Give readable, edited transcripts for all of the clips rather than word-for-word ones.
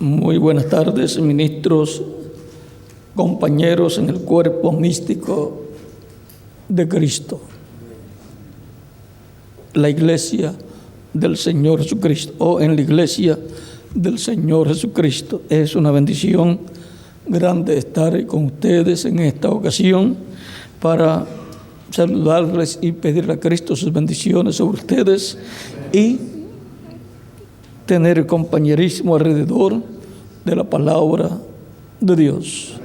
Muy buenas tardes, ministros, compañeros en el cuerpo místico de Cristo, la iglesia del Señor Jesucristo, o en la iglesia del Señor Jesucristo. Es una bendición grande estar con ustedes en esta ocasión para saludarles y pedirle a Cristo sus bendiciones sobre ustedes y tener compañerismo alrededor de la palabra de Dios.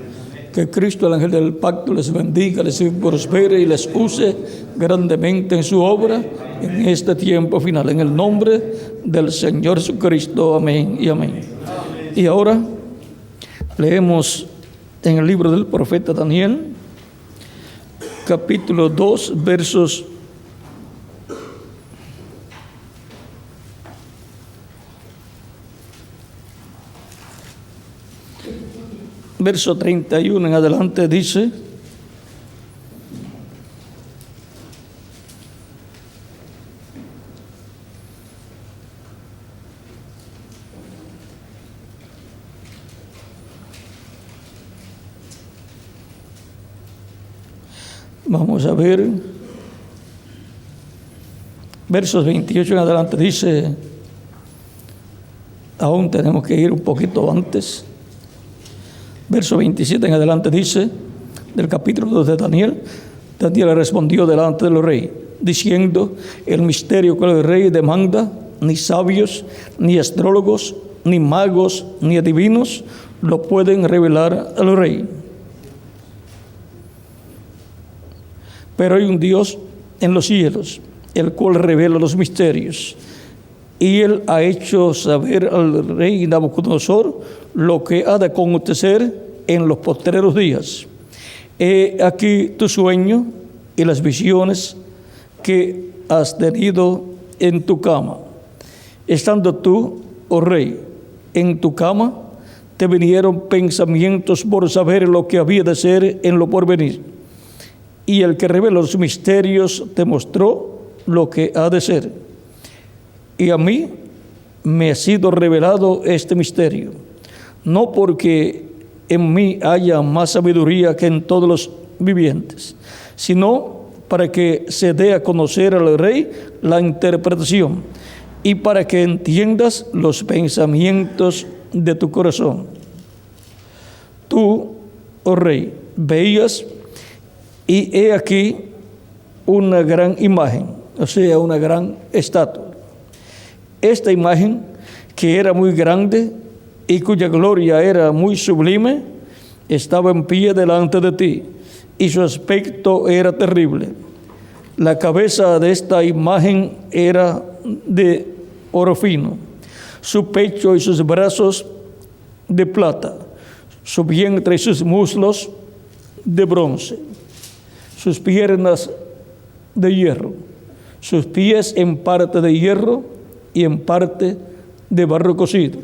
Que Cristo, el ángel del pacto, les bendiga, les prospere y les use grandemente en su obra en este tiempo final. En el nombre del Señor Jesucristo. Amén y amén. Y ahora leemos en el libro del profeta Daniel, capítulo 2, versos 31 en adelante dice: vamos a ver, versos 28 en adelante dice, aún tenemos que ir un poquito antes. Verso 27 en adelante dice, del capítulo 2 de Daniel: Daniel respondió delante del rey, diciendo: el misterio que el rey demanda, ni sabios, ni astrólogos, ni magos, ni adivinos lo pueden revelar al rey. Pero hay un Dios en los cielos, el cual revela los misterios. Y él ha hecho saber al rey Nabucodonosor lo que ha de acontecer en los postreros días. He aquí tu sueño y las visiones que has tenido en tu cama. Estando tú, oh rey, en tu cama, te vinieron pensamientos por saber lo que había de ser en lo porvenir. Y el que reveló los misterios te mostró lo que ha de ser. Y a mí me ha sido revelado este misterio, no porque en mí haya más sabiduría que en todos los vivientes, sino para que se dé a conocer al rey la interpretación y para que entiendas los pensamientos de tu corazón. Tú, oh rey, veías y he aquí una gran imagen, o sea, una gran estatua. Esta imagen, que era muy grande y cuya gloria era muy sublime, estaba en pie delante de ti, y su aspecto era terrible. La cabeza de esta imagen era de oro fino, su pecho y sus brazos de plata, su vientre y sus muslos de bronce, sus piernas de hierro, sus pies en parte de hierro y en parte de barro cocido.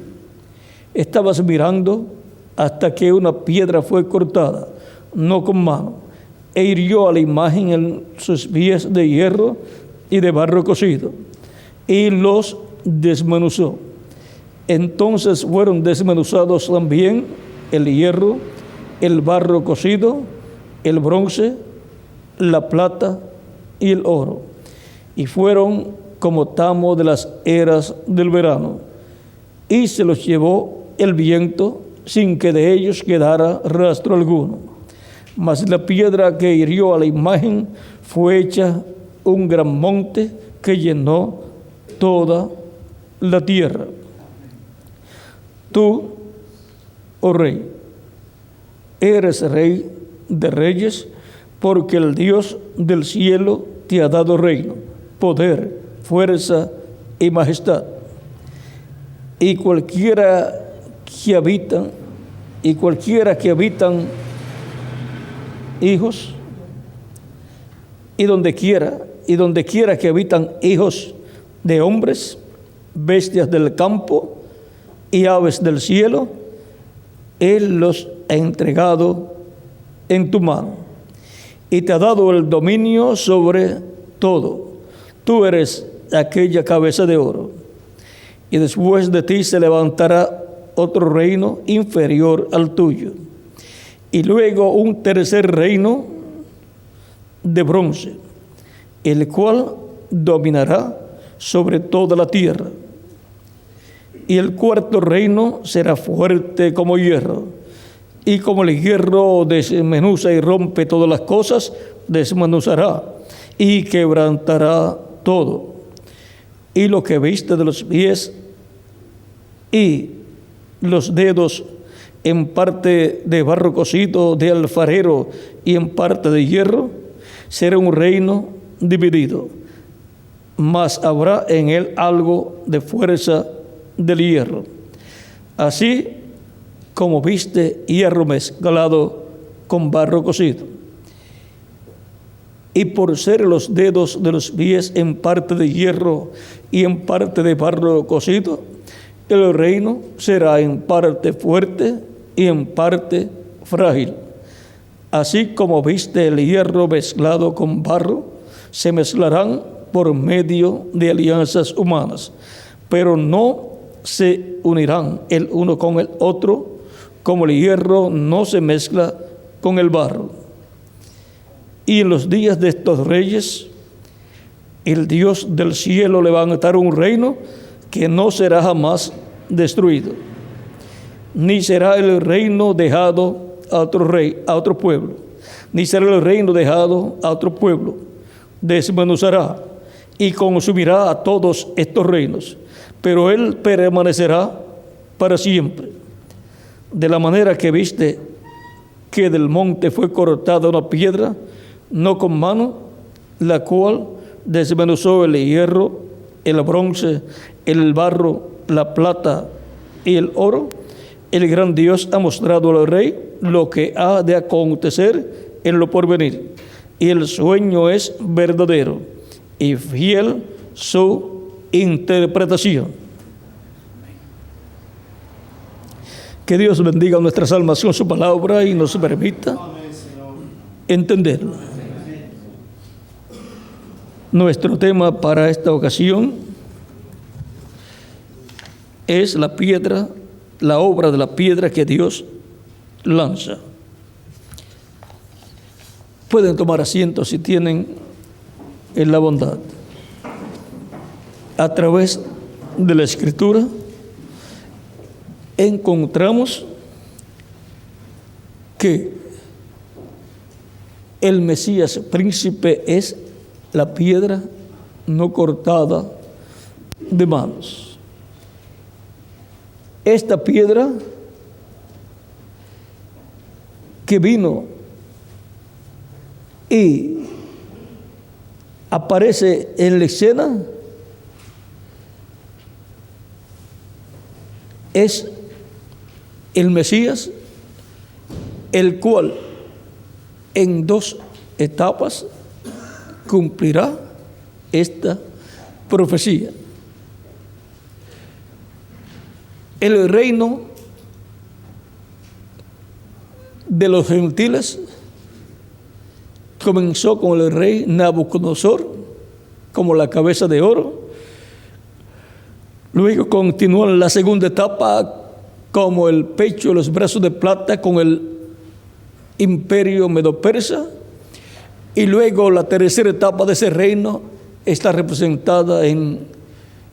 Estabas mirando hasta que una piedra fue cortada, no con mano, e hirió a la imagen en sus pies de hierro y de barro cocido, y los desmenuzó. Entonces fueron desmenuzados también el hierro, el barro cocido, el bronce, la plata y el oro, y fueron como tamo de las eras del verano, y se los llevó el viento sin que de ellos quedara rastro alguno. Mas la piedra que hirió a la imagen fue hecha un gran monte que llenó toda la tierra. Tú, oh rey, eres rey de reyes, porque el Dios del cielo te ha dado reino, poder, fuerza y majestad. Y cualquiera que habitan hijos, y donde quiera que habitan hijos de hombres, bestias del campo y aves del cielo, Él los ha entregado en tu mano y te ha dado el dominio sobre todo. Tú eres aquella cabeza de oro. Y después de ti se levantará otro reino inferior al tuyo, y luego un tercer reino de bronce, el cual dominará sobre toda la tierra. Y el cuarto reino será fuerte como hierro, y como el hierro desmenuza y rompe todas las cosas, desmenuzará y quebrantará todo. Y lo que viste de los pies y los dedos, en parte de barro cocido de alfarero y en parte de hierro, será un reino dividido, mas habrá en él algo de fuerza del hierro. Así como viste hierro mezclado con barro cocido. Y por ser los dedos de los pies en parte de hierro y en parte de barro cocido, el reino será en parte fuerte y en parte frágil. Así como viste el hierro mezclado con barro, se mezclarán por medio de alianzas humanas, pero no se unirán el uno con el otro, como el hierro no se mezcla con el barro. Y en los días de estos reyes, el Dios del cielo levantará un reino que no será jamás destruido, ni será el reino dejado a otro rey, a otro pueblo, ni será el reino dejado a otro pueblo. Desmenuzará y consumirá a todos estos reinos, pero él permanecerá para siempre. De la manera que viste que del monte fue cortada una piedra, no con mano, la cual desmenuzó el hierro, el bronce, el barro, la plata y el oro, el gran Dios ha mostrado al rey lo que ha de acontecer en lo porvenir, y el sueño es verdadero y fiel su interpretación. Que Dios bendiga nuestras almas con su palabra y nos permita entenderla. Nuestro tema para esta ocasión es la piedra, la obra de la piedra que Dios lanza. Pueden tomar asiento si tienen en la bondad. A través de la Escritura encontramos que el Mesías príncipe es la piedra no cortada de manos. Esta piedra que vino y aparece en la escena es el Mesías, el cual en 2 etapas cumplirá esta profecía. El reino de los gentiles comenzó con el rey Nabucodonosor como la cabeza de oro. Luego continuó en la segunda etapa como el pecho y los brazos de plata con el imperio medo-persa. Y luego la tercera etapa de ese reino está representada en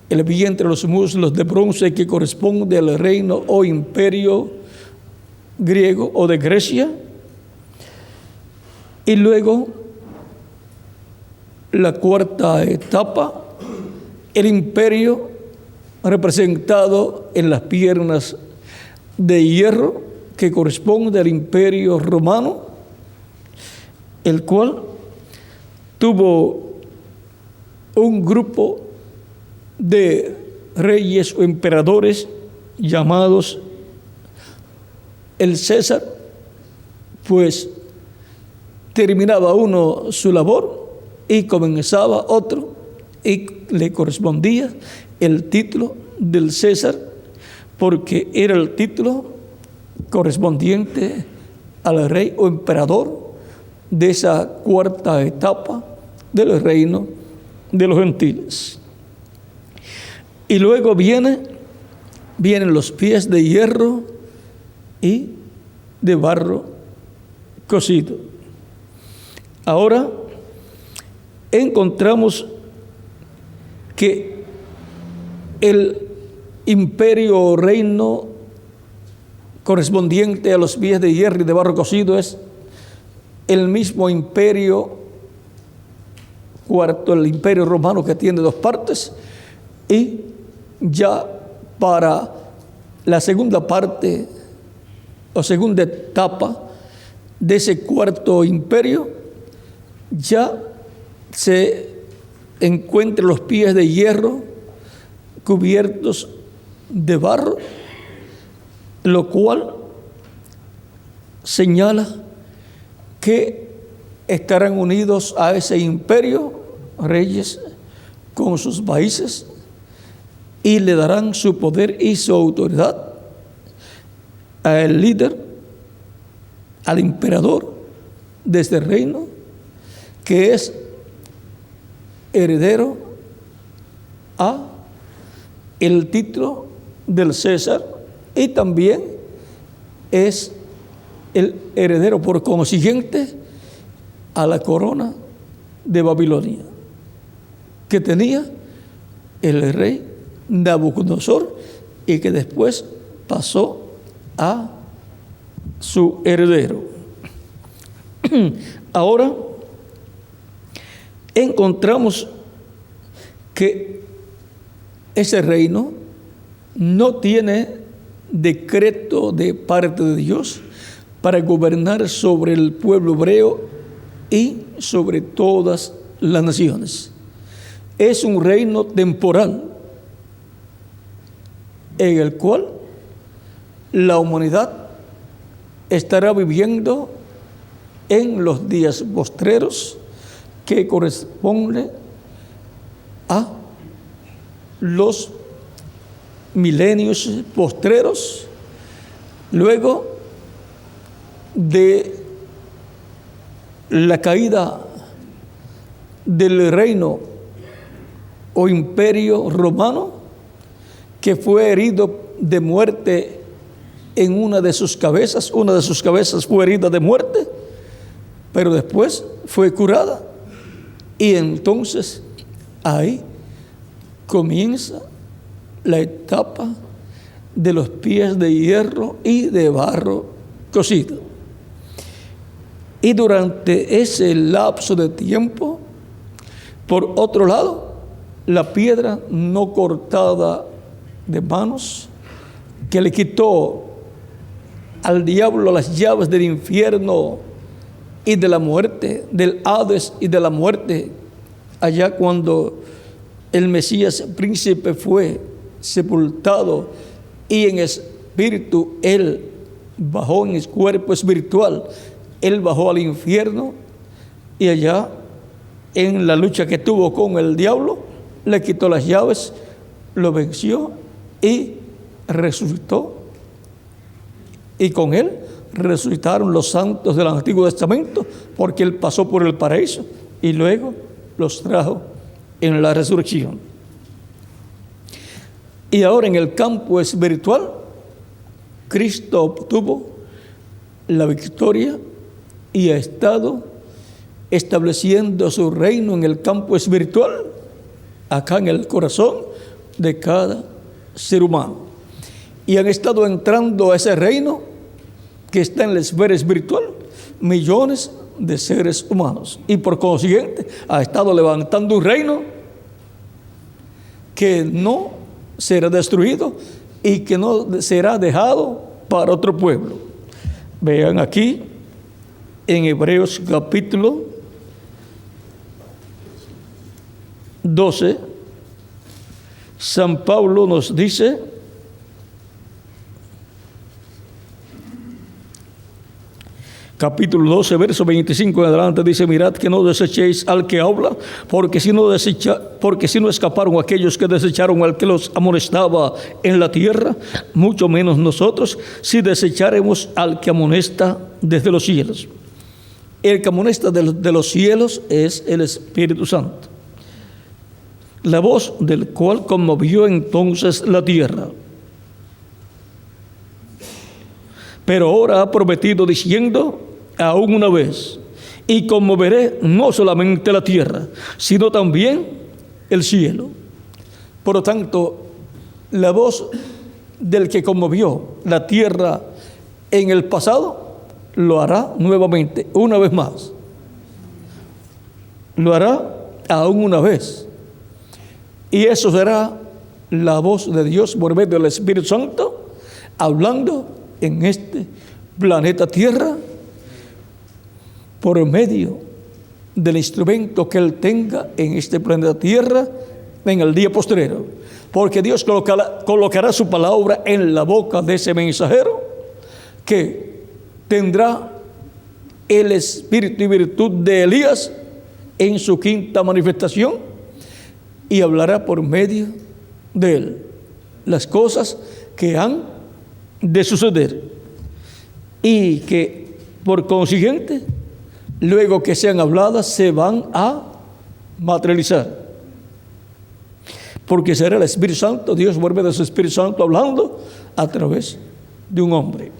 el vientre de los muslos de bronce que corresponde al reino o imperio griego o de Grecia. Y luego la cuarta etapa, el imperio representado en las piernas de hierro que corresponde al imperio romano, el cual tuvo un grupo de reyes o emperadores llamados el César, pues terminaba uno su labor y comenzaba otro, y le correspondía el título del César, porque era el título correspondiente al rey o emperador de esa cuarta etapa del reino de los gentiles. Y luego viene vienen los pies de hierro y de barro cocido. Ahora encontramos que el imperio o reino correspondiente a los pies de hierro y de barro cocido es el mismo imperio cuarto, el imperio romano, que tiene dos partes, y ya para la segunda parte o segunda etapa de ese cuarto imperio ya se encuentran los pies de hierro cubiertos de barro, lo cual señala que estarán unidos a ese imperio reyes con sus países y le darán su poder y su autoridad al líder, al emperador de este reino, que es heredero a el título del César y también es el heredero por consiguiente a la corona de Babilonia que tenía el rey Nabucodonosor y que después pasó a su heredero. Ahora encontramos que ese reino no tiene decreto de parte de Dios para gobernar sobre el pueblo hebreo y sobre todas las naciones. Es un reino temporal en el cual la humanidad estará viviendo en los días postreros que corresponde a los milenios postreros, luego de la caída del reino o imperio romano, que fue herido de muerte en una de sus cabezas fue herida de muerte, pero después fue curada, y entonces ahí comienza la etapa de los pies de hierro y de barro cocido. Y durante ese lapso de tiempo, por otro lado, la piedra no cortada de manos, que le quitó al diablo las llaves del infierno y de la muerte, del Hades y de la muerte, allá cuando el Mesías príncipe fue sepultado y en espíritu él bajó, en el cuerpo espiritual él bajó al infierno, y allá en la lucha que tuvo con el diablo le quitó las llaves, lo venció y resucitó, y con él resucitaron los santos del Antiguo Testamento, porque él pasó por el paraíso y luego los trajo en la resurrección. Y ahora en el campo espiritual, Cristo obtuvo la victoria y ha estado estableciendo su reino en el campo espiritual, acá en el corazón de cada ser humano. Y han estado entrando a ese reino que está en la esfera espiritual millones de seres humanos, y por consiguiente ha estado levantando un reino que no será destruido y que no será dejado para otro pueblo. Vean aquí en Hebreos capítulo 12, San Pablo nos dice: capítulo 12, verso 25 en adelante, dice: mirad que no desechéis al que habla, porque si no escaparon aquellos que desecharon al que los amonestaba en la tierra, mucho menos nosotros, si desecharemos al que amonesta desde los cielos. El que amonesta de los cielos es el Espíritu Santo, la voz del cual conmovió entonces la tierra. pero ahora ha prometido diciendo, aún una vez, y conmoveré no solamente la tierra, sino también el cielo. Por lo tanto, la voz del que conmovió la tierra en el pasado, lo hará nuevamente, una vez más. Lo hará aún una vez. Y eso será la voz de Dios por medio del Espíritu Santo, hablando en este planeta Tierra, por medio del instrumento que Él tenga en este planeta Tierra en el día postrero. Porque Dios colocará su palabra en la boca de ese mensajero que tendrá el espíritu y virtud de Elías en su quinta manifestación y hablará por medio de él las cosas que han de suceder y que por consiguiente luego que sean habladas se van a materializar, porque será el Espíritu Santo, Dios vuelve de su Espíritu Santo hablando a través de un hombre.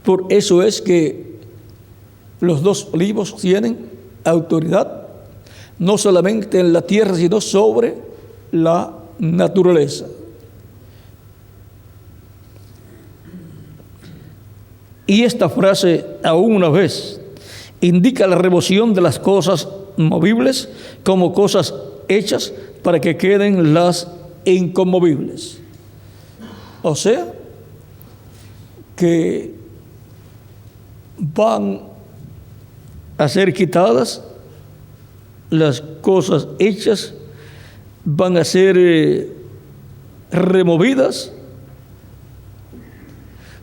Por eso es que los dos olivos tienen autoridad, no solamente en la tierra, sino sobre la naturaleza. Y esta frase, aún una vez, indica la remoción de las cosas movibles como cosas hechas para que queden las inconmovibles. O sea, que van a ser quitadas las cosas hechas, van a ser removidas.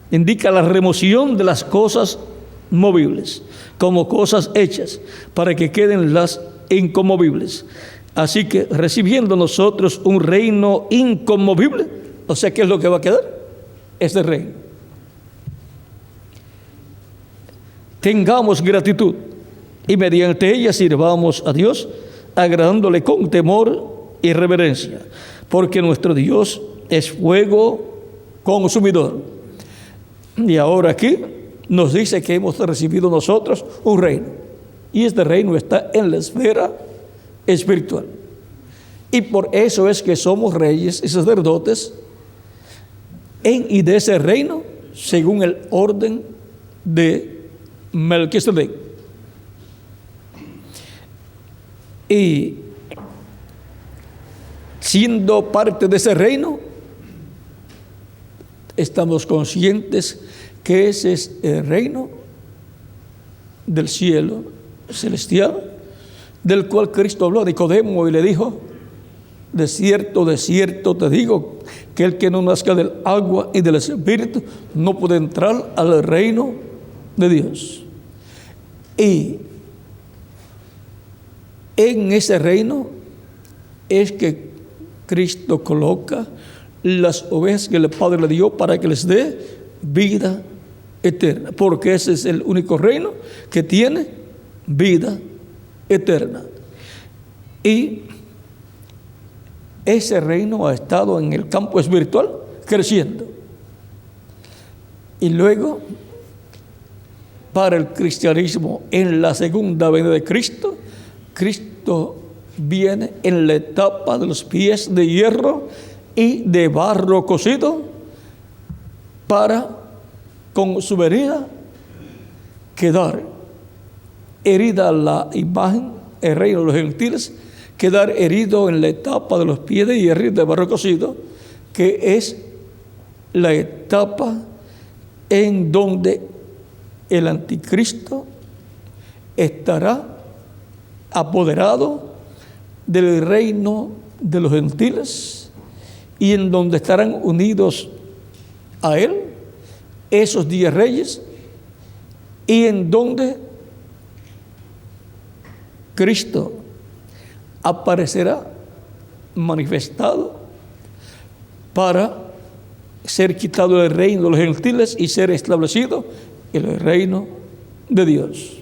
Indica la remoción de las cosas movibles como cosas hechas para que queden las inconmovibles. Así que recibiendo nosotros un reino inconmovible, o sea, ¿qué es lo que va a quedar? Este reino. Tengamos gratitud y mediante ella sirvamos a Dios, agradándole con temor y reverencia, porque nuestro Dios es fuego consumidor. Y ahora aquí nos dice que hemos recibido nosotros un reino, y este reino está en la esfera espiritual. Y por eso es que somos reyes y sacerdotes en y de ese reino, según el orden de Melquisedec. Y siendo parte de ese reino, estamos conscientes que ese es el reino del cielo celestial, del cual Cristo habló a Nicodemo y le dijo: de cierto, te digo, que el que no nazca del agua y del Espíritu no puede entrar al reino de Dios. Y en ese reino es que Cristo coloca las ovejas que el Padre le dio para que les dé vida eterna, porque ese es el único reino que tiene vida eterna. Y ese reino ha estado en el campo espiritual creciendo. Y luego, para el cristianismo, en la segunda venida de Cristo, Cristo viene en la etapa de los pies de hierro y de barro cocido para, con su venida, quedar herida la imagen, el reino de los gentiles, quedar herido en la etapa de los pies de hierro y de barro cocido, que es la etapa en donde el anticristo estará apoderado del reino de los gentiles y en donde estarán unidos a él esos 10 reyes, y en donde Cristo aparecerá manifestado para ser quitado del reino de los gentiles y ser establecido en el reino de Dios.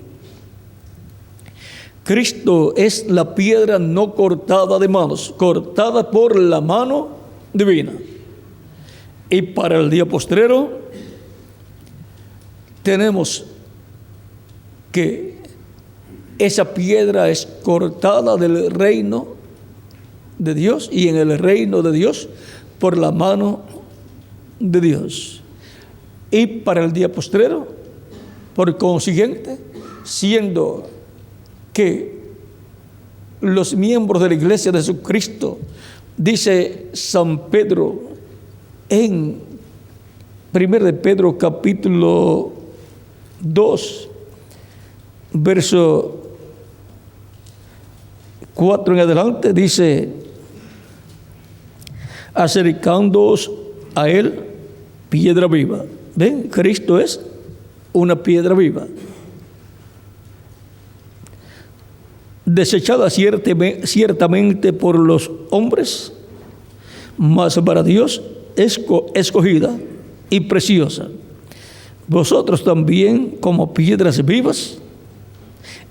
Cristo es la piedra no cortada de manos, cortada por la mano divina. Y para el día postrero tenemos que esa piedra es cortada del reino de Dios y en el reino de Dios por la mano de Dios. Y para el día postrero, por consiguiente, siendo que los miembros de la iglesia de Jesucristo, dice San Pedro en 1 de Pedro capítulo 2, verso 4 en adelante, dice: acercándoos a él, piedra viva. ¿Ven? Cristo es una piedra viva, desechada ciertamente por los hombres, mas para Dios escogida y preciosa. Vosotros también como piedras vivas.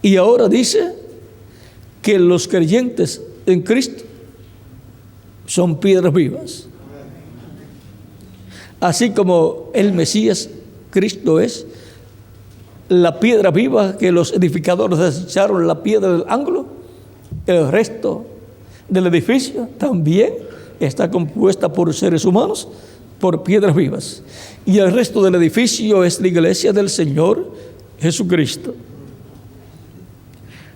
Y ahora dice que los creyentes en Cristo son piedras vivas. Así como el Mesías, Cristo, es la piedra viva que los edificadores desecharon, la piedra del ángulo, el resto del edificio también está compuesta por seres humanos, por piedras vivas. Y el resto del edificio es la iglesia del Señor Jesucristo.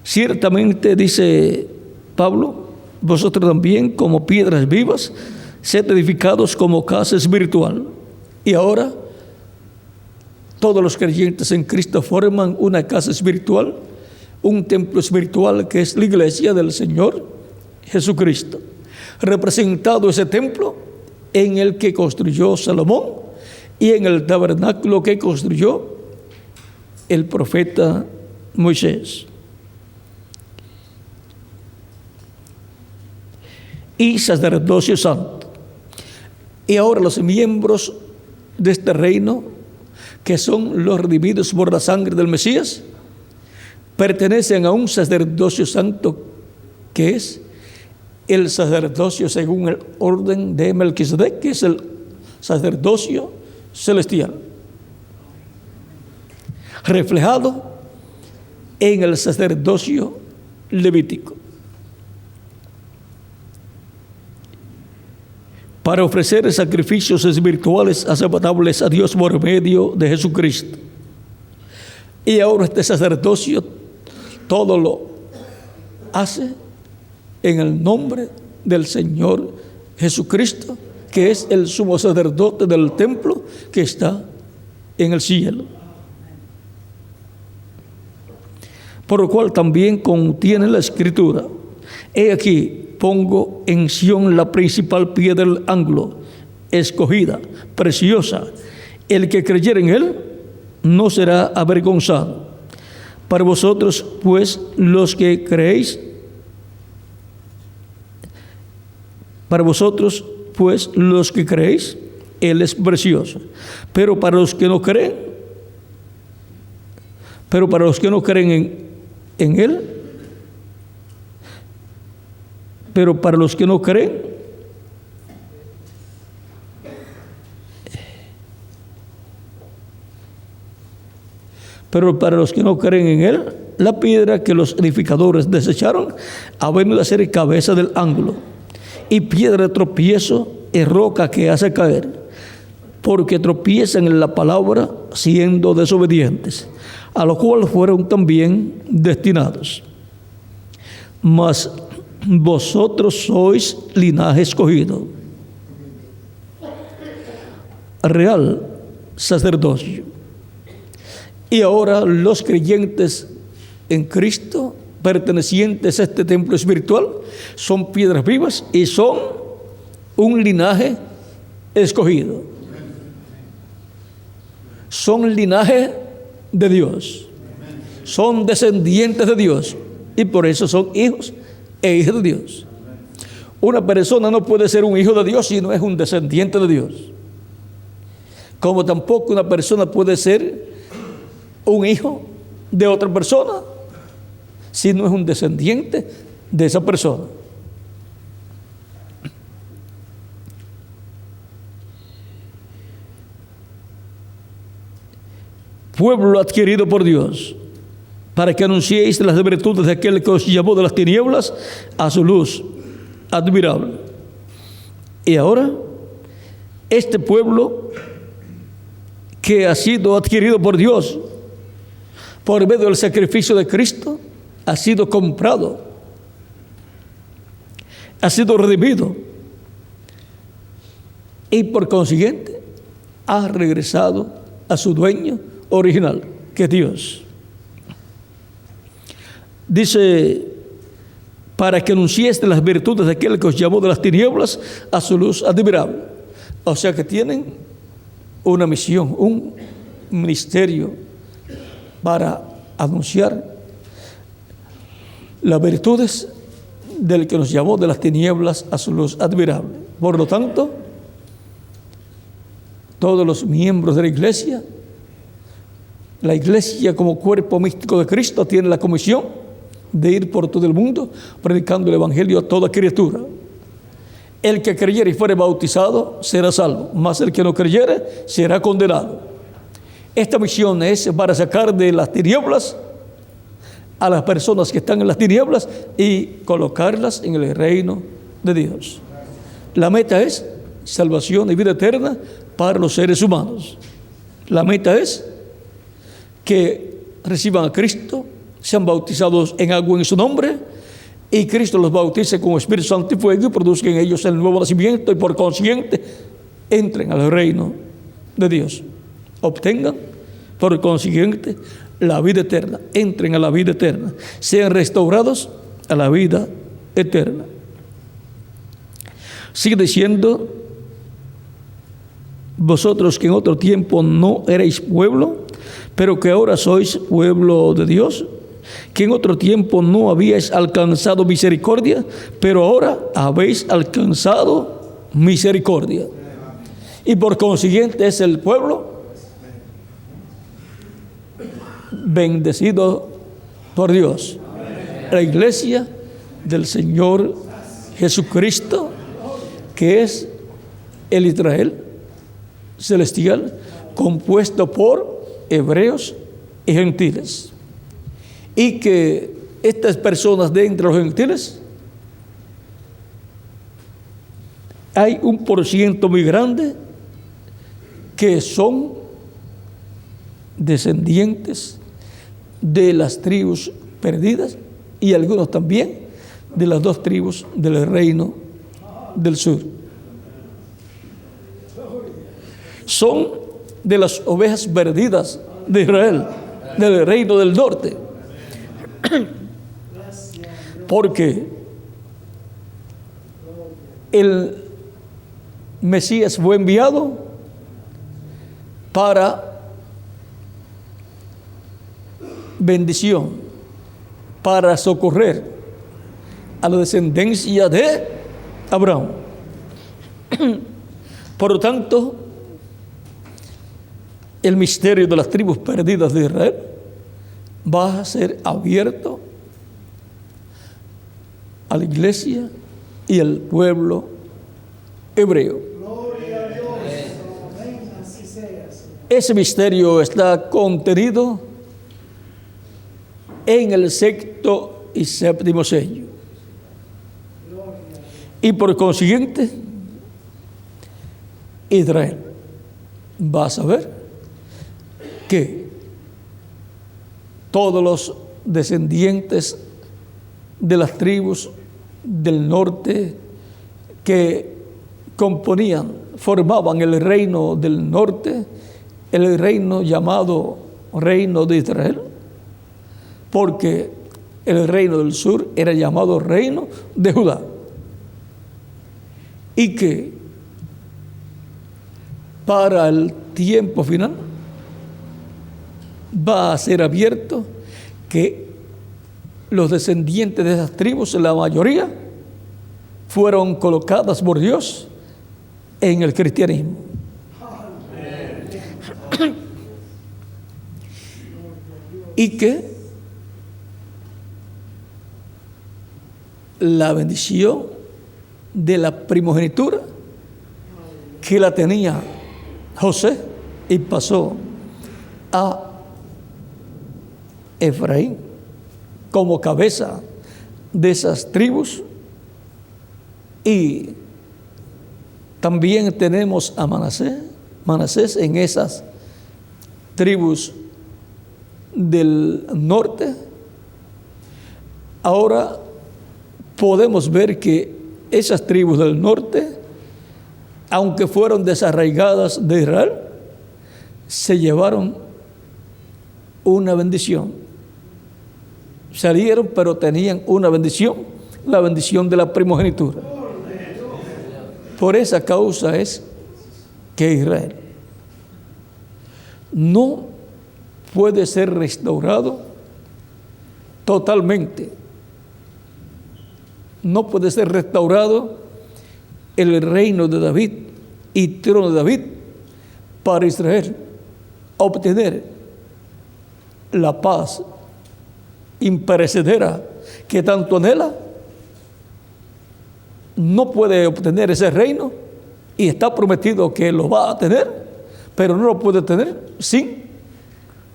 Ciertamente, dice Pablo, vosotros también como piedras vivas, sed edificados como casa espiritual. Y ahora todos los creyentes en Cristo forman una casa espiritual, un templo espiritual que es la iglesia del Señor Jesucristo. Representado ese templo en el que construyó Salomón y en el tabernáculo que construyó el profeta Moisés. Y sacerdocio santo. Y ahora los miembros de este reino, que son los redimidos por la sangre del Mesías, pertenecen a un sacerdocio santo que es el sacerdocio según el orden de Melquisedec, que es el sacerdocio celestial, reflejado en el sacerdocio levítico, para ofrecer sacrificios espirituales aceptables a Dios por medio de Jesucristo. Y ahora este sacerdocio todo lo hace en el nombre del Señor Jesucristo, que es el sumo sacerdote del templo que está en el cielo. Por lo cual también contiene la Escritura: he aquí, pongo en Sión la principal piedra del ángulo, escogida, preciosa. El que creyere en él no será avergonzado. Para vosotros, pues, los que creéis, él es precioso. Pero para los que no creen en él, pero para los que no creen, en él, la piedra que los edificadores desecharon ha venido a ser cabeza del ángulo, y piedra de tropiezo y roca que hace caer, porque tropiezan en la palabra siendo desobedientes, a lo cual fueron también destinados. Mas vosotros sois linaje escogido, real sacerdocio. Y ahora los creyentes en Cristo, pertenecientes a este templo espiritual, son piedras vivas y son un linaje escogido. Son linaje de Dios. Son descendientes de Dios. Y por eso son hijos e hijas de Dios. Una persona no puede ser un hijo de Dios si no es un descendiente de Dios. Como tampoco una persona puede ser un hijo de otra persona si no es un descendiente de esa persona. pueblo adquirido por Dios, para que anunciéis las virtudes de aquel que os llamó de las tinieblas a su luz admirable. Y ahora, este pueblo que ha sido adquirido por Dios por medio del sacrificio de Cristo, ha sido comprado, ha sido redimido y por consiguiente ha regresado a su dueño original, que es Dios. Dice, para que anunciéis las virtudes de aquel que os llamó de las tinieblas a su luz admirable. O sea que tienen una misión, un ministerio para anunciar las virtudes del que nos llamó de las tinieblas a su luz admirable. Por lo tanto, todos los miembros de la iglesia como cuerpo místico de Cristo tiene la comisión de ir por todo el mundo predicando el evangelio a toda criatura. El que creyere y fuere bautizado será salvo, mas el que no creyere será condenado. Esta misión es para sacar de las tinieblas a las personas que están en las tinieblas y colocarlas en el reino de Dios. La meta es salvación y vida eterna para los seres humanos. La meta es que reciban a Cristo, sean bautizados en agua en su nombre, y Cristo los bautice con Espíritu Santo y fuego y produzcan en ellos el nuevo nacimiento y por consiguiente entren al reino de Dios. Obtengan por consiguiente la vida eterna, entren a la vida eterna, sean restaurados a la vida eterna. Sigue diciendo, vosotros que en otro tiempo no erais pueblo, pero que ahora sois pueblo de Dios, que en otro tiempo no habíais alcanzado misericordia, pero ahora habéis alcanzado misericordia. Y por consiguiente es el pueblo bendecido por Dios. La iglesia del Señor Jesucristo, que es el Israel celestial, compuesto por hebreos y gentiles. Y que estas personas de entre los gentiles, hay un porciento muy grande que son descendientes de las tribus perdidas y algunos también de las dos tribus del reino del sur. Son de las ovejas perdidas de Israel, del reino del norte. Porque el Mesías fue enviado para bendición, para socorrer a la descendencia de Abraham. Por lo tanto, el misterio de las tribus perdidas de Israel va a ser abierto a la iglesia y al pueblo hebreo. Gloria a Dios. Amén. Así sea, Señor. Ese misterio está contenido en el sexto y séptimo sello. Y por consiguiente, Israel va a saber que todos los descendientes de las tribus del norte que formaban el reino del norte, el reino llamado reino de Israel, porque el reino del sur era llamado reino de Judá, y que para el tiempo final va a ser abierto que los descendientes de esas tribus, la mayoría, fueron colocadas por Dios en el cristianismo. Y que la bendición de la primogenitura que la tenía José y pasó a Efraín como cabeza de esas tribus, y también tenemos a Manasés en esas tribus del norte. Ahora podemos ver que esas tribus del norte, aunque fueron desarraigadas de Israel, se llevaron una bendición. Salieron, pero tenían una bendición, la bendición de la primogenitura. Por esa causa es que Israel no puede ser restaurado totalmente. No puede ser restaurado el reino de David y trono de David para Israel obtener la paz imperecedera que tanto anhela. No puede obtener ese reino, y está prometido que lo va a tener, pero no lo puede tener sin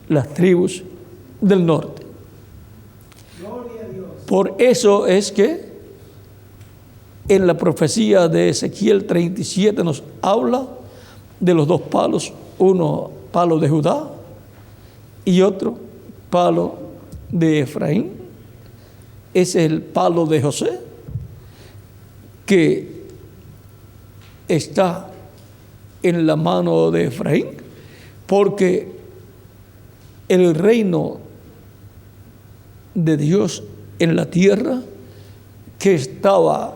las tribus del norte. Gloria a Dios. Por eso es que en la profecía de Ezequiel 37 nos habla de los dos palos, uno palo de Judá y otro palo de Efraín. Ese es el palo de José, que está en la mano de Efraín, porque el reino de Dios en la tierra que estaba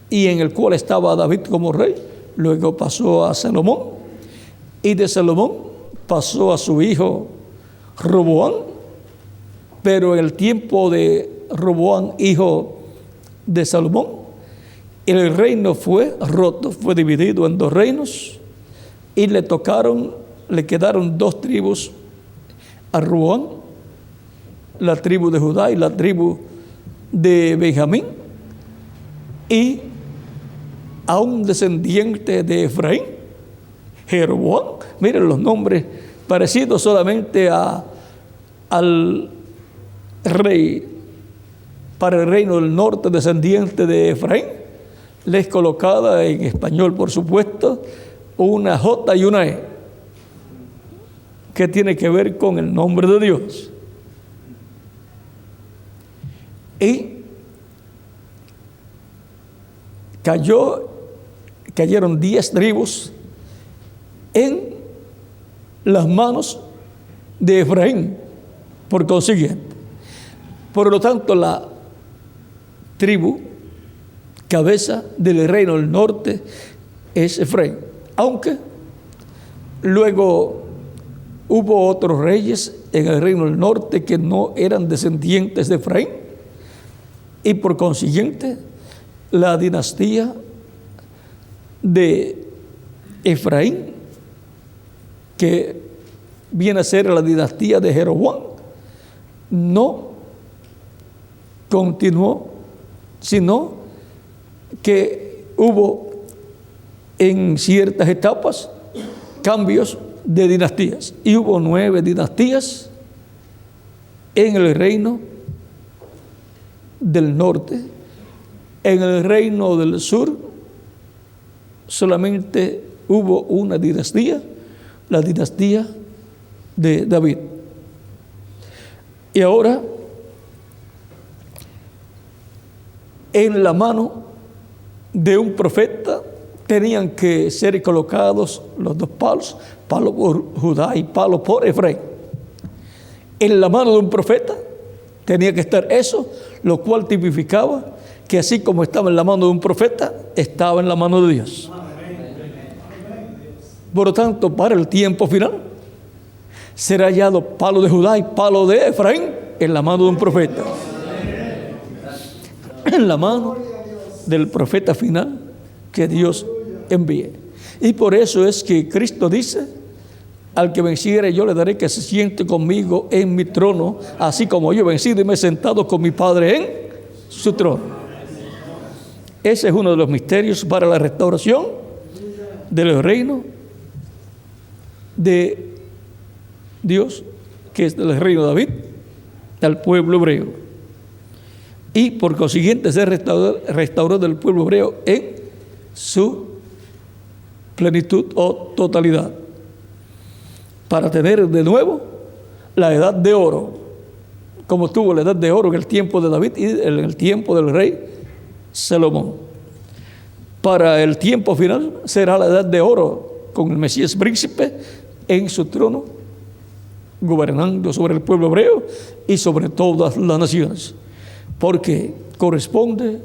y en el cual estaba David como rey, luego pasó a Salomón, y de Salomón pasó a su hijo Roboam, pero en el tiempo de Roboam, hijo de Salomón, el reino fue roto, fue dividido en dos reinos, y le quedaron dos tribus a Roboam, la tribu de Judá y la tribu de Benjamín, y a un descendiente de Efraín, Jeroboam. Miren los nombres parecidos solamente al rey para el reino del norte, descendiente de Efraín. Les colocada en español, por supuesto, una J y una E, que tiene que ver con el nombre de Dios. Y cayeron 10 tribus en las manos de Efraín, por consiguiente. Por lo tanto, la tribu cabeza del reino del norte es Efraín, aunque luego hubo otros reyes en el reino del norte que no eran descendientes de Efraín, y por consiguiente la dinastía de Efraín, que viene a ser la dinastía de Jeroboam, no continuó, sino que hubo en ciertas etapas cambios de dinastías, y hubo 9 dinastías en el reino del norte. En el reino del sur solamente hubo una dinastía, la dinastía de David. Y ahora, en la mano de un profeta tenían que ser colocados los dos palos, palo por Judá y palo por Efraín. En la mano de un profeta tenía que estar eso, lo cual tipificaba que así como estaba en la mano de un profeta, estaba en la mano de Dios. Por lo tanto, para el tiempo final, será hallado palo de Judá y palo de Efraín en la mano de un profeta. En la mano del profeta final que Dios envíe. Y por eso es que Cristo dice: al que venciere yo le daré que se siente conmigo en mi trono, así como yo he vencido y me he sentado con mi Padre en su trono. Ese es uno de los misterios para la restauración del reino de Dios que es del reino de David, al pueblo hebreo. Y por consiguiente ser restaurado el pueblo hebreo en su plenitud o totalidad, para tener de nuevo la edad de oro, como tuvo la edad de oro en el tiempo de David y en el tiempo del rey Salomón. Para el tiempo final será la edad de oro con el Mesías príncipe en su trono, gobernando sobre el pueblo hebreo y sobre todas las naciones, porque corresponde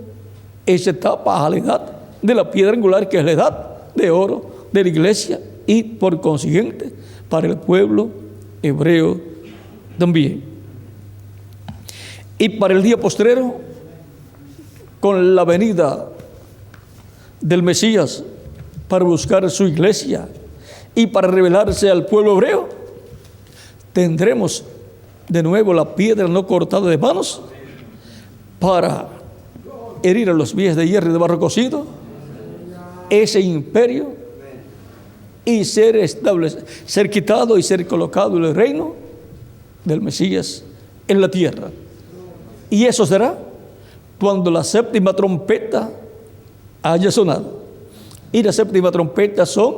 esa etapa a la edad de la piedra angular, que es la edad de oro de la iglesia, y por consiguiente para el pueblo hebreo también. Y para el día postrero, con la venida del Mesías para buscar su iglesia y para revelarse al pueblo hebreo, tendremos de nuevo la piedra no cortada de manos para herir a los pies de hierro y de barro cocido ese imperio y ser quitado y ser colocado el reino del Mesías en la tierra. Y eso será cuando la séptima trompeta haya sonado. Y la séptima trompeta son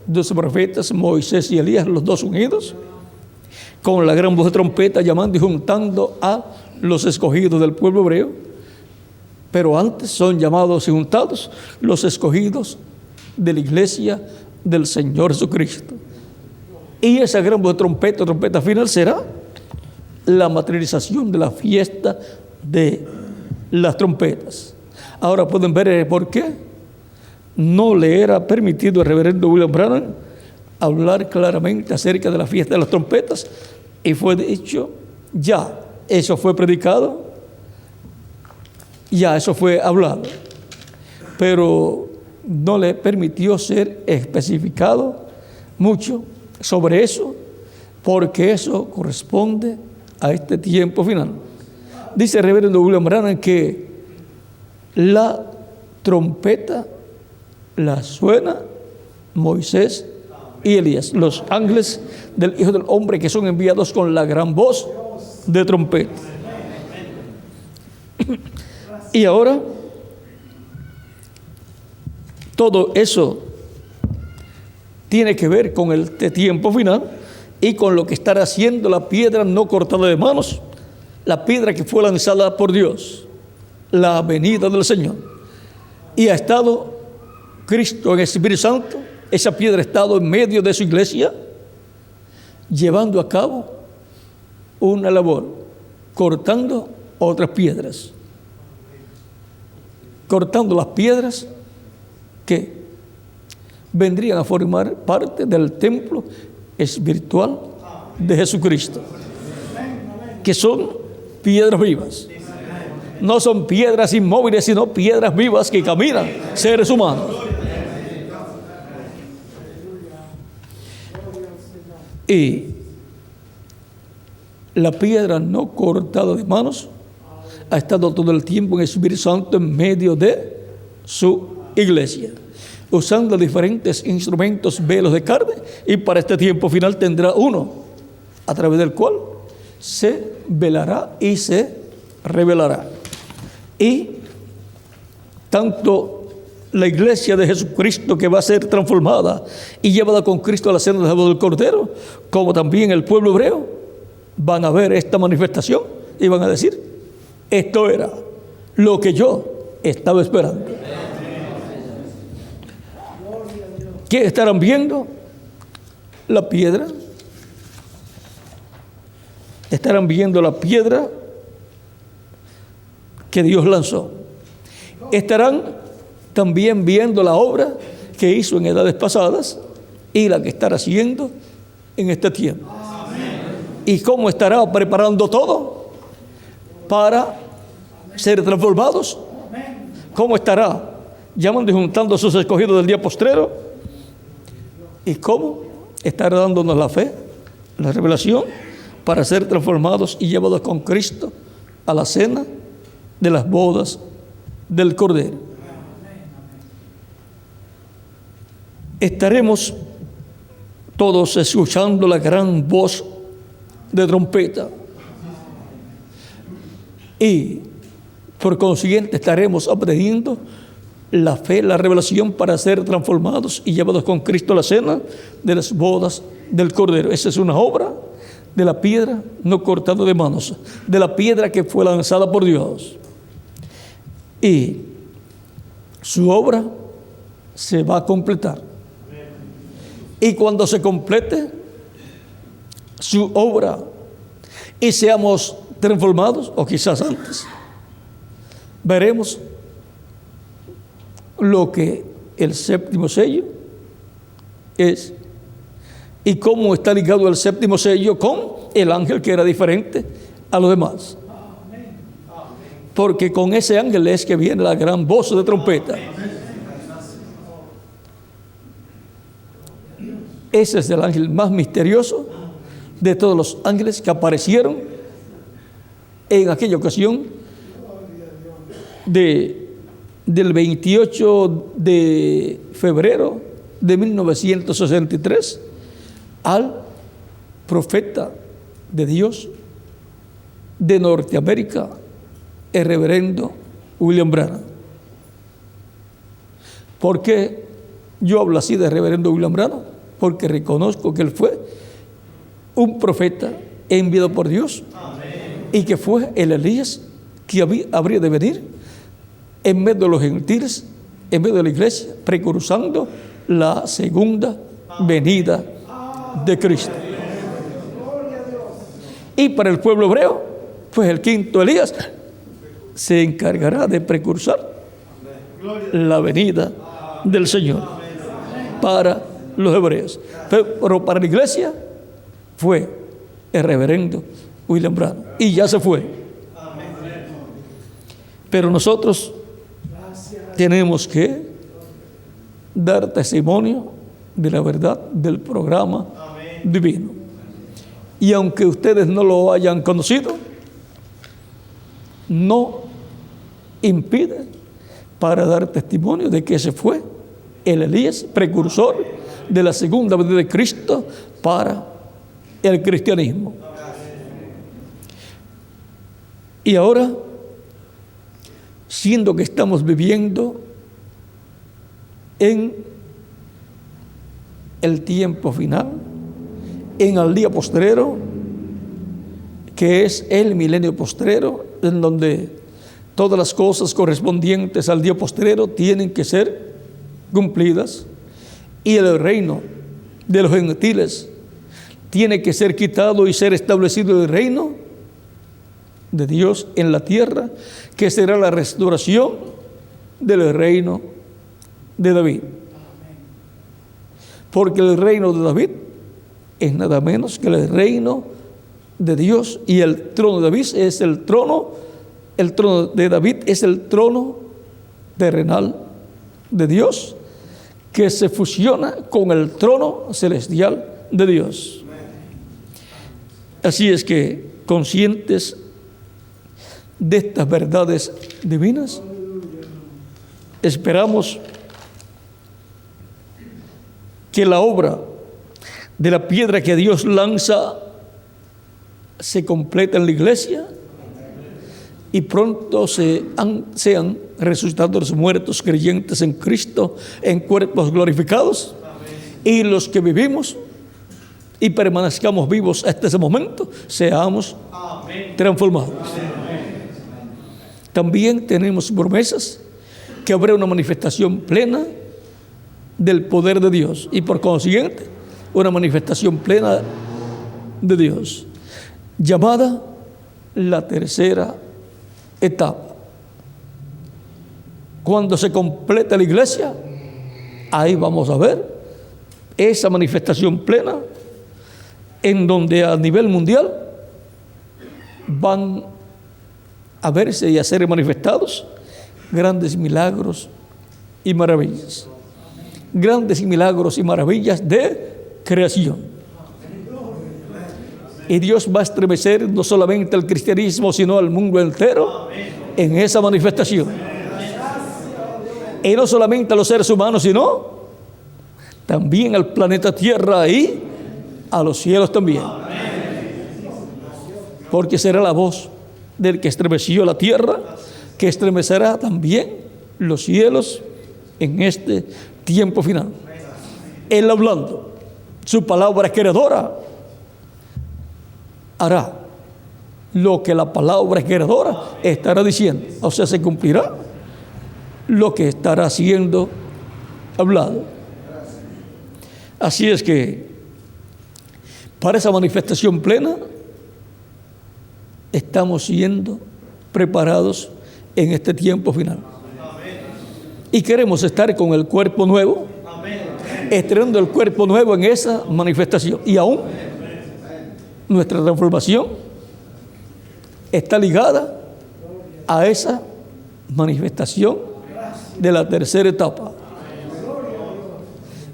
dos profetas, Moisés y Elías, los dos unidos, con la gran voz de trompeta, llamando y juntando a los escogidos del pueblo hebreo. Pero antes son llamados y juntados los escogidos de la iglesia del Señor Jesucristo. Y esa gran voz de trompeta, trompeta final, será la materialización de la fiesta de las trompetas. Ahora pueden ver por qué no le era permitido al reverendo William Branham hablar claramente acerca de la fiesta de las trompetas, y fue dicho, ya eso fue predicado, ya eso fue hablado, pero no le permitió ser especificado mucho sobre eso, porque eso corresponde a este tiempo final. Dice el reverendo William Branham que la trompeta la suena Moisés y Elías, los ángeles del Hijo del Hombre, que son enviados con la gran voz de trompeta. Y ahora todo eso tiene que ver con el tiempo final y con lo que estará haciendo la piedra no cortada de manos, la piedra que fue lanzada por Dios, la venida del Señor. Y ha estado Cristo en el Espíritu Santo, esa piedra ha estado en medio de su iglesia, llevando a cabo una labor, cortando otras piedras, cortando las piedras que vendrían a formar parte del templo espiritual de Jesucristo, que son piedras vivas. No son piedras inmóviles, sino piedras vivas que caminan, seres humanos. Y la piedra no cortada de manos ha estado todo el tiempo en el Espíritu Santo en medio de su iglesia, usando diferentes instrumentos, velos de carne, y para este tiempo final tendrá uno a través del cual se velará y se revelará. Y tanto la iglesia de Jesucristo, que va a ser transformada y llevada con Cristo a la cena de la boda del Cordero, como también el pueblo hebreo, van a ver esta manifestación y van a decir, esto era lo que yo estaba esperando. ¿Qué estarán viendo? La piedra. Estarán viendo la piedra que Dios lanzó. Estarán también viendo la obra que hizo en edades pasadas y la que estará haciendo en este tiempo. Y cómo estará preparando todo para ser transformados. Cómo estará llamando y juntando a sus escogidos del día postrero. Y cómo estará dándonos la fe, la revelación, para ser transformados y llevados con Cristo a la cena de las bodas del Cordero. Estaremos todos escuchando la gran voz de trompeta. Y por consiguiente estaremos aprendiendo la fe, la revelación para ser transformados y llevados con Cristo a la cena de las bodas del Cordero. Esa es una obra de la piedra no cortada de manos, de la piedra que fue lanzada por Dios. Y su obra se va a completar. Y cuando se complete su obra y seamos transformados, o quizás antes, veremos lo que el séptimo sello es y cómo está ligado el séptimo sello con el ángel que era diferente a los demás. Porque con ese ángel es que viene la gran voz de trompeta. Ese es el ángel más misterioso de todos los ángeles que aparecieron en aquella ocasión del 28 de febrero de 1963 al profeta de Dios de Norteamérica, el reverendo William Branham. ¿Por qué yo hablo así de reverendo William Branham? Porque reconozco que él fue un profeta enviado por Dios. Amén. Y que fue el Elías que habría de venir en medio de los gentiles, en medio de la iglesia, precursando la segunda venida de Cristo. Y para el pueblo hebreo, pues el quinto Elías se encargará de precursar la venida del Señor para los hebreos. Pero para la iglesia fue el reverendo William Branham y ya se fue. Pero nosotros tenemos que dar testimonio de la verdad del programa divino. Y aunque ustedes no lo hayan conocido, no impide para dar testimonio de que ese fue el Elías, precursor de la segunda venida de Cristo para el cristianismo. Y ahora, siendo que estamos viviendo en el tiempo final, en el día postrero, que es el milenio postrero, en donde todas las cosas correspondientes al día postrero tienen que ser cumplidas, y el reino de los gentiles tiene que ser quitado y ser establecido el reino de Dios en la tierra, que será la restauración del reino de David. Porque el reino de David es nada menos que el reino de Dios, y el trono de David es el trono de David es el trono terrenal de Dios, que se fusiona con el trono celestial de Dios. Así es que, conscientes de estas verdades divinas, esperamos que la obra de la piedra que Dios lanza se completa en la iglesia y pronto sean resucitados los muertos creyentes en Cristo en cuerpos glorificados. Y los que vivimos y permanezcamos vivos hasta ese momento, seamos transformados. También tenemos promesas que habrá una manifestación plena del poder de Dios y por consiguiente una manifestación plena de Dios, llamada la tercera etapa. Cuando se completa la iglesia, ahí vamos a ver esa manifestación plena en donde a nivel mundial van a verse y a ser manifestados grandes milagros y maravillas. Grandes milagros y maravillas de creación. Y Dios va a estremecer no solamente al cristianismo, sino al mundo entero en esa manifestación. Y no solamente a los seres humanos, sino también al planeta Tierra y a los cielos también. porque será la voz del que estremeció la tierra, que estremecerá también los cielos en este tiempo final. Él hablando, su palabra creadora hará lo que la palabra creadora estará diciendo. O sea, se cumplirá lo que estará siendo hablado. Así es que para esa manifestación plena estamos siendo preparados en este tiempo final. Y queremos estar con el cuerpo nuevo, estrenando el cuerpo nuevo en esa manifestación. Y aún nuestra transformación está ligada a esa manifestación de la tercera etapa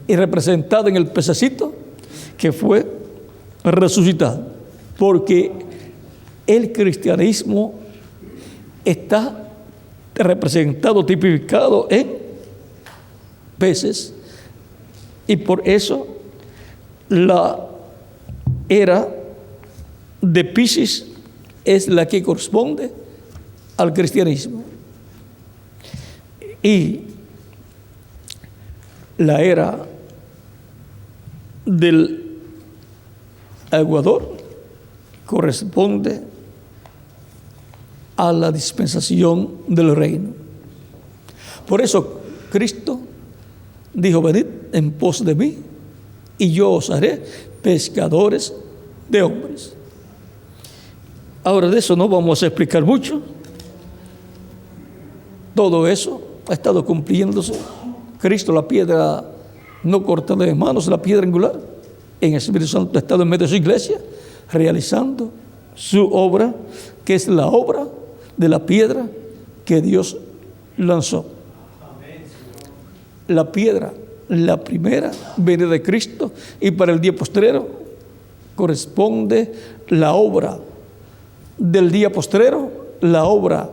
y representada en el pececito que fue resucitado, porque el cristianismo está representado, tipificado en peces, y por eso la era de Piscis es la que corresponde al cristianismo, y la era del aguador corresponde a la dispensación del reino. Por eso Cristo dijo: venid en pos de mí y yo os haré pescadores de hombres. Ahora, de eso no vamos a explicar mucho. Todo eso ha estado cumpliéndose. Cristo, la piedra no cortada de manos, la piedra angular, en el Espíritu Santo ha estado en medio de su iglesia, realizando su obra, que es la obra de la piedra que Dios lanzó. La piedra, la primera, viene de Cristo, y para el día postrero corresponde la obra del día postrero, la obra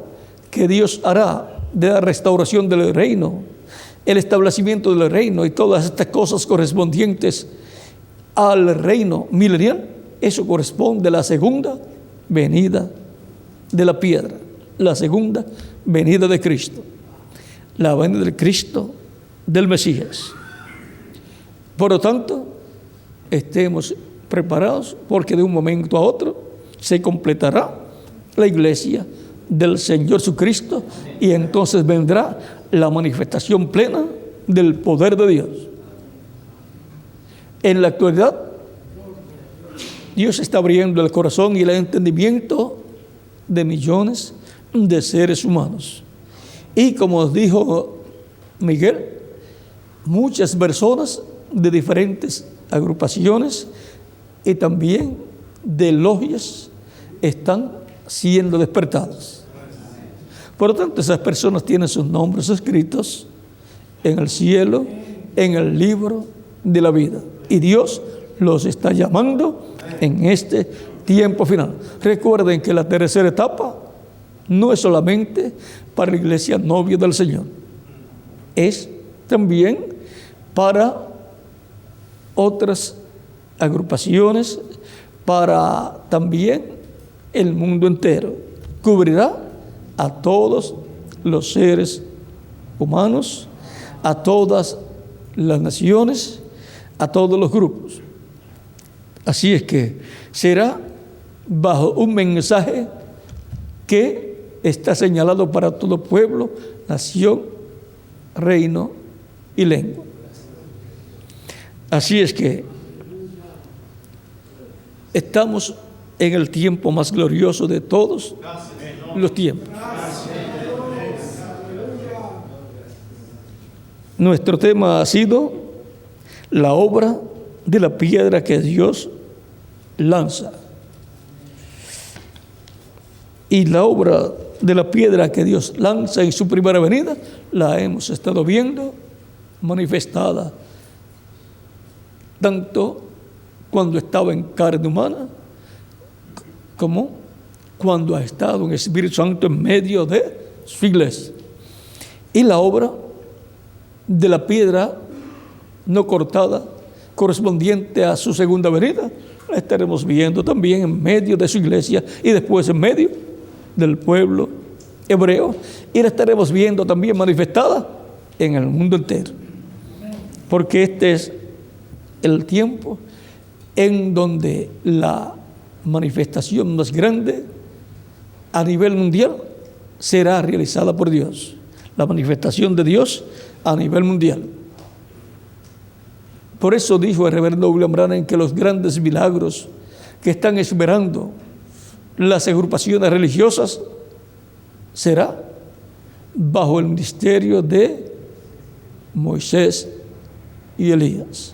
que Dios hará de la restauración del reino, el establecimiento del reino y todas estas cosas correspondientes al reino milenial. Eso corresponde a la segunda venida de la piedra, la segunda venida de Cristo, la venida del Cristo, del Mesías. Por lo tanto, estemos preparados, porque de un momento a otro se completará la iglesia del Señor Jesucristo, y entonces vendrá la manifestación plena del poder de Dios. En la actualidad, Dios está abriendo el corazón y el entendimiento de millones de seres humanos. Y como dijo Miguel, muchas personas de diferentes agrupaciones y también de logias están siendo despertadas. Por lo tanto, esas personas tienen sus nombres escritos en el cielo, en el libro de la vida. Y Dios los está llamando en este tiempo final. Recuerden que la tercera etapa no es solamente para la iglesia novia del Señor, es también para otras agrupaciones, para también el mundo entero. Cubrirá a todos los seres humanos, a todas las naciones, a todos los grupos. Así es que será bajo un mensaje que está señalado para todo pueblo, nación, reino y lengua. Así es que estamos en el tiempo más glorioso de todos los tiempos. Nuestro tema ha sido la obra de la piedra que Dios lanza. Y la obra de la piedra que Dios lanza en su primera venida la hemos estado viendo manifestada tanto cuando estaba en carne humana como cuando ha estado en el Espíritu Santo en medio de su iglesia. Y la obra de la piedra no cortada correspondiente a su segunda venida la estaremos viendo también en medio de su iglesia y después en medio del pueblo hebreo, y la estaremos viendo también manifestada en el mundo entero, porque este es el tiempo en donde la manifestación más grande a nivel mundial será realizada por Dios, la manifestación de Dios a nivel mundial. Por eso dijo el reverendo William Branham que los grandes milagros que están esperando las agrupaciones religiosas será bajo el ministerio de Moisés y Elías.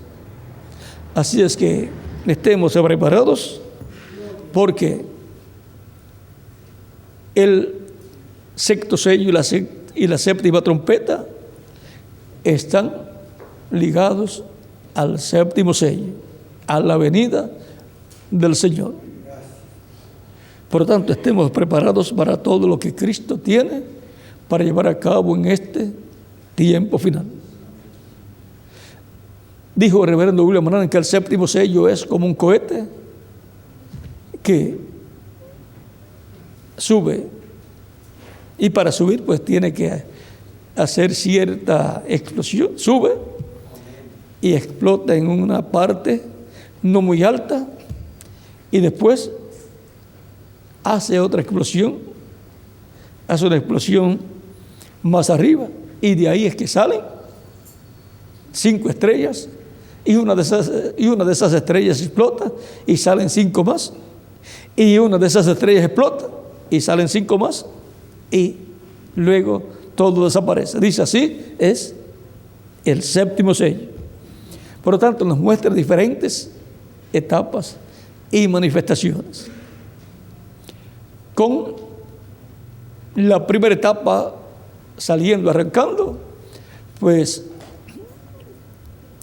Así es que estemos preparados, porque el sexto sello y la séptima trompeta están ligados al séptimo sello, a la venida del Señor. Por lo tanto, estemos preparados para todo lo que Cristo tiene para llevar a cabo en este tiempo final. Dijo el reverendo William Branham que el séptimo sello es como un cohete que sube, y para subir pues tiene que hacer cierta explosión. Sube y explota en una parte no muy alta, y después hace otra explosión, hace una explosión más arriba, y de ahí es que salen 5 estrellas, y una de esas estrellas explota y salen 5 más, y una de esas estrellas explota y salen 5 más, y luego todo desaparece. Dice, así es el séptimo sello. Por lo tanto, nos muestra diferentes etapas y manifestaciones. Con la primera etapa saliendo, arrancando, pues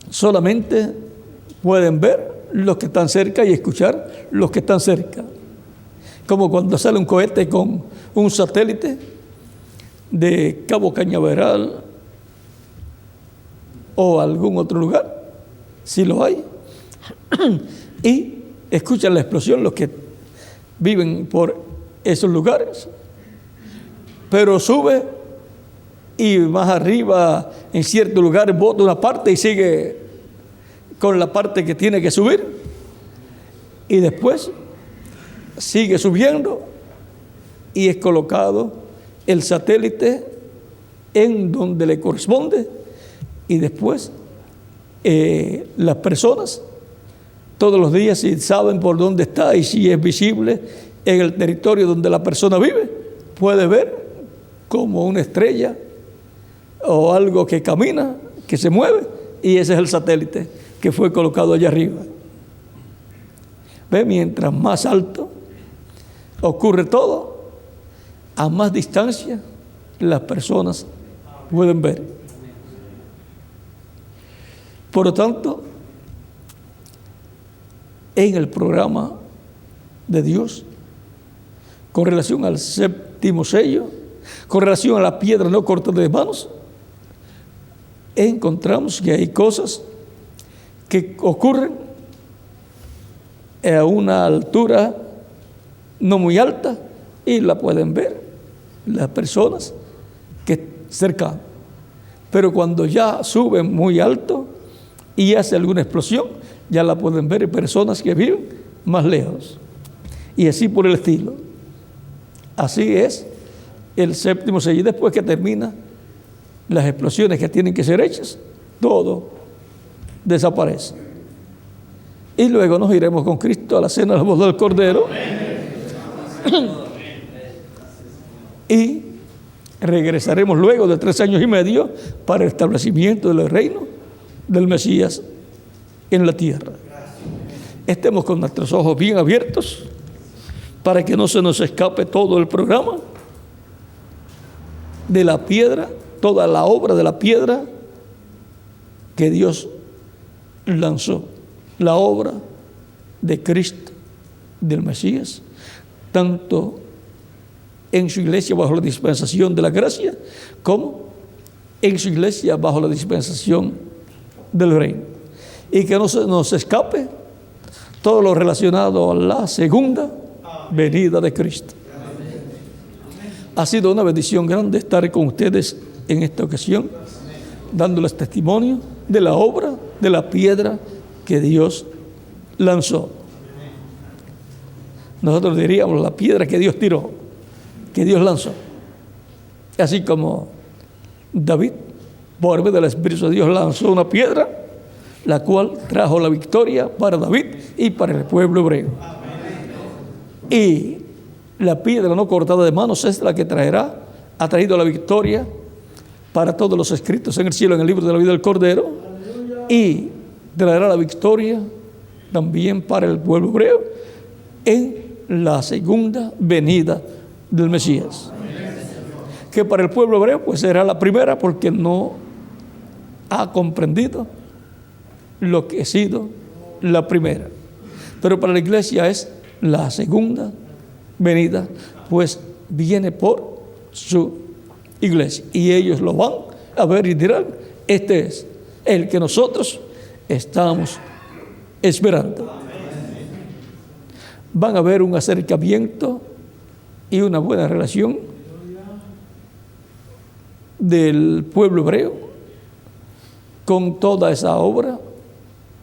solamente pueden ver los que están cerca y escuchar los que están cerca. Como cuando sale un cohete con un satélite de Cabo Cañaveral o algún otro lugar, si lo hay, y escuchan la explosión los que viven por esos lugares, pero sube y más arriba en cierto lugar bota una parte y sigue con la parte que tiene que subir, y después sigue subiendo y es colocado el satélite en donde le corresponde, y después las personas todos los días, si saben por dónde está y si es visible en el territorio donde la persona vive, puede ver como una estrella o algo que camina, que se mueve, y ese es el satélite que fue colocado allá arriba. ¿Ve? Mientras más alto ocurre todo, a más distancia las personas pueden ver. Por lo tanto, en el programa de Dios, con relación al séptimo sello, con relación a la piedra no cortada de manos, encontramos que hay cosas que ocurren a una altura no muy alta y la pueden ver las personas que cercan. Pero cuando ya suben muy alto y hace alguna explosión, ya la pueden ver personas que viven más lejos. Y así por el estilo. Así es el séptimo sello. Y después que termina las explosiones que tienen que ser hechas, todo desaparece. Y luego nos iremos con Cristo a la cena de la boda del Cordero. Y regresaremos luego de 3 años y medio para el establecimiento del reino del Mesías en la tierra. Estemos con nuestros ojos bien abiertos para que no se nos escape todo el programa de la piedra, toda la obra de la piedra que Dios lanzó, la obra de Cristo, del Mesías, tanto en su iglesia bajo la dispensación de la gracia, como en su iglesia bajo la dispensación del reino. Y que no se nos escape todo lo relacionado a la segunda venida de Cristo. Ha sido una bendición grande estar con ustedes en esta ocasión, dándoles testimonio de la obra de la piedra que Dios lanzó. Nosotros diríamos la piedra que Dios tiró, que Dios lanzó. Así como David, por medio del Espíritu de Dios, lanzó una piedra, la cual trajo la victoria para David y para el pueblo hebreo. Y la piedra no cortada de manos es la que ha traído la victoria para todos los escritos en el cielo, en el libro de la vida del Cordero, y traerá la victoria también para el pueblo hebreo en la segunda venida del Mesías. Que para el pueblo hebreo pues será la primera, porque no ha comprendido lo que ha sido la primera. Pero para la iglesia es la segunda venida, pues viene por su iglesia. Y ellos lo van a ver y dirán: este es el que nosotros estamos esperando. Van a ver un acercamiento y una buena relación del pueblo hebreo con toda esa obra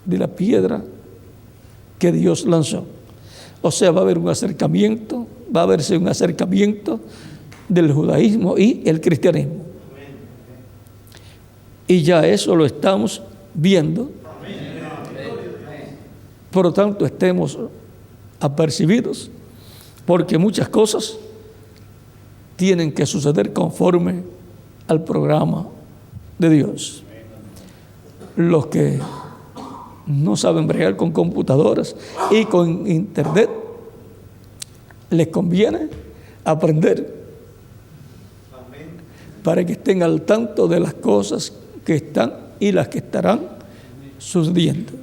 de la piedra que Dios lanzó. O sea, va a haber un acercamiento, va a verse un acercamiento del judaísmo y el cristianismo. Y ya eso lo estamos viendo. Por lo tanto, estemos apercibidos, porque muchas cosas tienen que suceder conforme al programa de Dios. Los que no saben bregar con computadoras y con internet, les conviene aprender para que estén al tanto de las cosas que están y las que estarán sucediendo.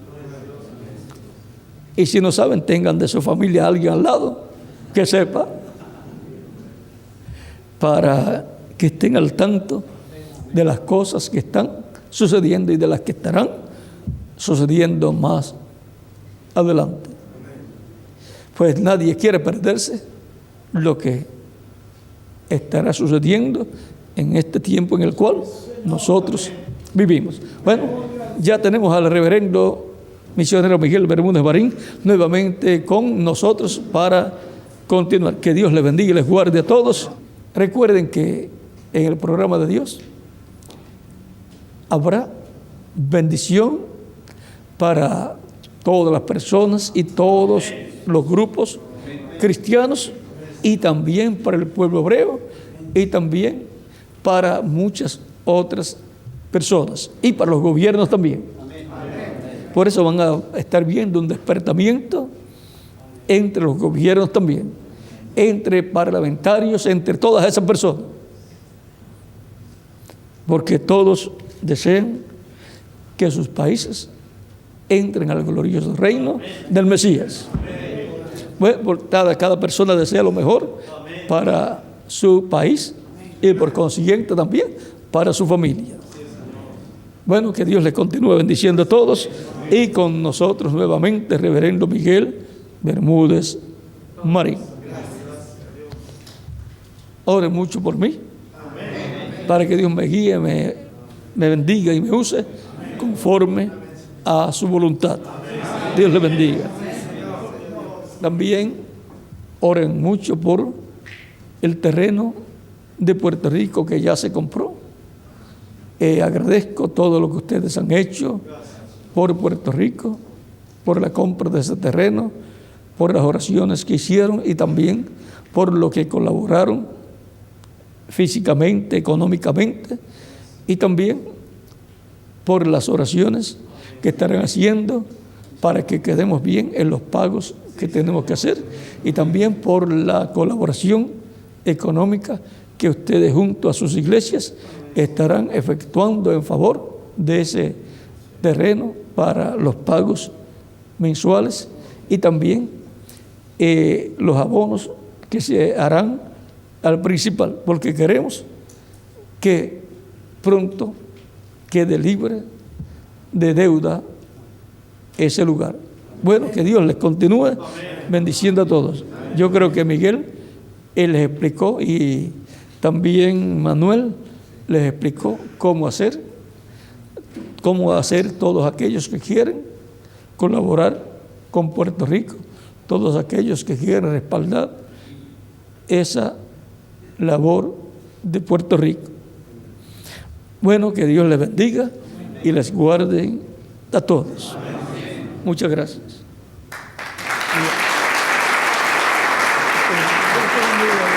Y si no saben, tengan de su familia a alguien al lado que sepa, para que estén al tanto de las cosas que están sucediendo y de las que estarán sucediendo más adelante. Pues nadie quiere perderse lo que estará sucediendo en este tiempo en el cual nosotros vivimos. Bueno, ya tenemos al reverendo misionero Miguel Bermúdez Marín nuevamente con nosotros para continuar. Que Dios les bendiga y les guarde a todos. Recuerden que en el programa de Dios habrá bendición para todas las personas y todos los grupos cristianos, y también para el pueblo hebreo, y también para muchas otras personas, y para los gobiernos también. Por eso van a estar viendo un despertamiento entre los gobiernos también, entre parlamentarios, entre todas esas personas, porque todos desean que sus países entren al glorioso reino del Mesías. Bueno, cada persona desea lo mejor para su país y por consiguiente también para su familia. Bueno, que Dios les continúe bendiciendo a todos, y con nosotros nuevamente reverendo Miguel Bermúdez Marín. Oren mucho por mí, para que Dios me guíe, me bendiga y me use conforme a su voluntad. Dios les bendiga. También oren mucho por el terreno de Puerto Rico que ya se compró. Agradezco todo lo que ustedes han hecho por Puerto Rico, por la compra de ese terreno, por las oraciones que hicieron y también por lo que colaboraron físicamente, económicamente, y también por las oraciones que estarán haciendo para que quedemos bien en los pagos que tenemos que hacer, y también por la colaboración económica que ustedes junto a sus iglesias estarán efectuando en favor de ese terreno para los pagos mensuales, y también los abonos que se harán al principal, porque queremos que pronto quede libre de deuda ese lugar. Bueno, que Dios les continúe bendiciendo a todos. Yo creo que Miguel, él les explicó, y también Manuel les explicó cómo hacer todos aquellos que quieren colaborar con Puerto Rico, todos aquellos que quieren respaldar esa labor de Puerto Rico. Bueno, que Dios les bendiga y les guarde a todos. Muchas gracias.